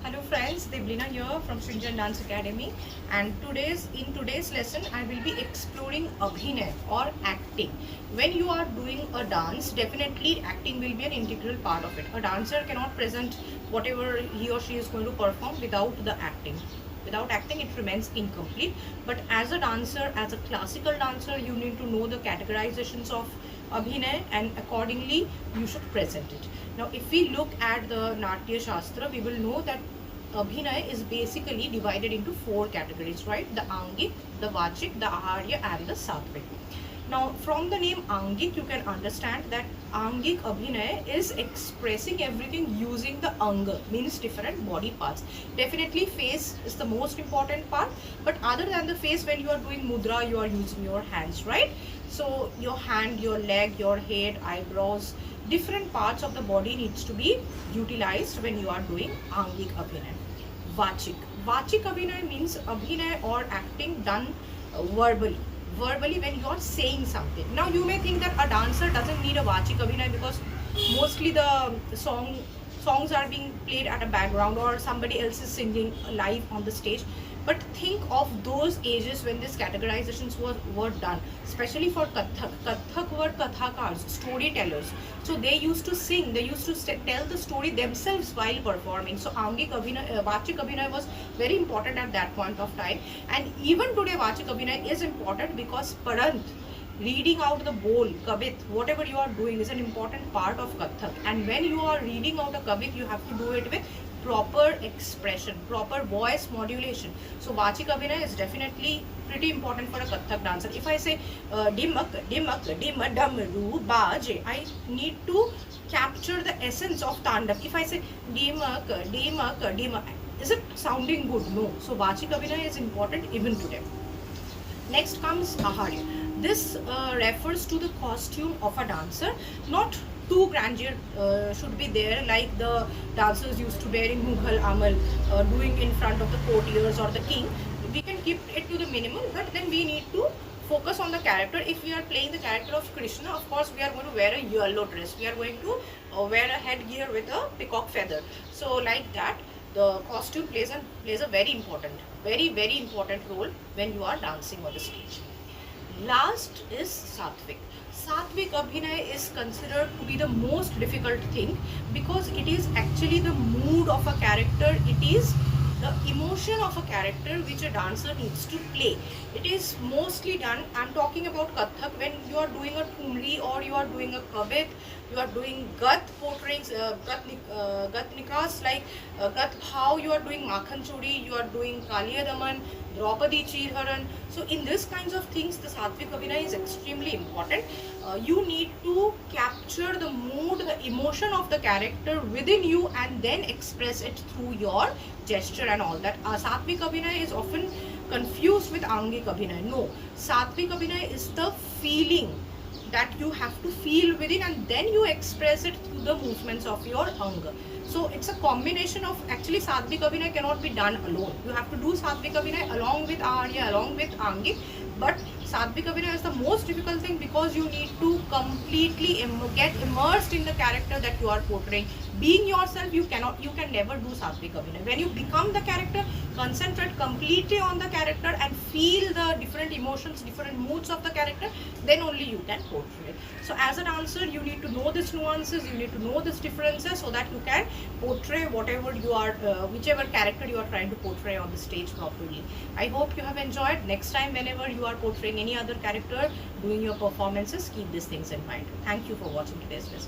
Hello friends, Deblina here from Shrinjan Dance Academy, and in today's lesson I will be exploring Abhinay or acting. When you are doing a dance, definitely acting will be an integral part of it. A dancer cannot present whatever he or she is going to perform without the acting. Without acting it remains incomplete. But as a dancer, as a classical dancer, you need to know the categorizations of Abhinay and accordingly you should present it. Now if we look at the Natya Shastra, we will know that Abhinay is basically divided into four categories, right? The Angik, the Vachik, the Aharya and the Satvik. Now from the name Angik you can understand that Angik Abhinay is expressing everything using the Anga, means different body parts. Definitely face is the most important part, but other than the face, when you are doing mudra you are using your hands, right? So your hand, your leg, your head, eyebrows, different parts of the body needs to be utilized when you are doing Angik Abhinay. Vachik. Vachik Abhinay means Abhinay or acting done verbally. Verbally when you are saying something. Now you may think that a dancer doesn't need a Vachik Abhinay because mostly the songs are being played at a background or somebody else is singing live on the stage. But think of those ages when these categorizations were done, especially for Kathak. Kathak were Kathakars, storytellers. So they used to sing, they used to tell the story themselves while performing. So Angik Abhinay, Vachik Abhinay was very important at that point of time. And even today Vachik Abhinay is important because Parant, reading out the bowl, Kavit, whatever you are doing is an important part of Kathak. And when you are reading out a Kavit, you have to do it with proper expression, proper voice modulation. So Vachik Abhinay is definitely pretty important for a Kathak dancer. If I say dimak, dimak, dimma, damru, baje, I need to capture the essence of Tandav. If I say dimak, dimak, dimak, is it sounding good? No. So Vachik Abhinay is important even today. Next comes Aharya. This refers to the costume of a dancer. Not too grandeur should be there like the dancers used to wear in Mughal Amal, doing in front of the courtiers or the king. We can keep it to the minimum, but then we need to focus on the character. If we are playing the character of Krishna, of course we are going to wear a yellow dress. We are going to wear a headgear with a peacock feather. So like that, the costume plays a very important role when you are dancing on the stage. Last is Satvik. Satvik Abhinay is considered to be the most difficult thing because it is actually the mood of a character. It is the emotion of a character which a dancer needs to play. It is mostly done, I'm talking about Kathak, when you are doing a Thumri or you are doing a Kavit, you are doing Gat portrayings, Gat Nikas like Gat Bhav, you are doing Makhan Chudi, you are doing Kaliya Daman, Draupadi Chirharan. So in this kinds of things, the Satvik Abhinay is extremely important. You need to capture the mood, the emotion of the character within you and then express it through your gesture and all that. Satvik Abhinay is often confused with Angik Abhinay. No, Satvik Abhinay is the feeling that you have to feel within and then you express it through the movements of your Anga. So it's a combination of, actually Satvik Abhinay cannot be done alone. You have to do Satvik Abhinay along with Aharya, along with Angik. But Satvik Abhinay is the most difficult thing because you need to completely get immersed in the character that you are portraying. Being yourself, you can never do Satvik Abhinay. When you become the character, concentrate completely on the character and feel the different emotions, different moods of the character, then only you can portray. So as a dancer, you need to know these nuances, you need to know these differences so that you can portray whatever you are, whichever character you are trying to portray on the stage properly. I hope you have enjoyed. Next time, whenever you are portraying any other character, doing your performances, keep these things in mind. Thank you for watching today's lesson.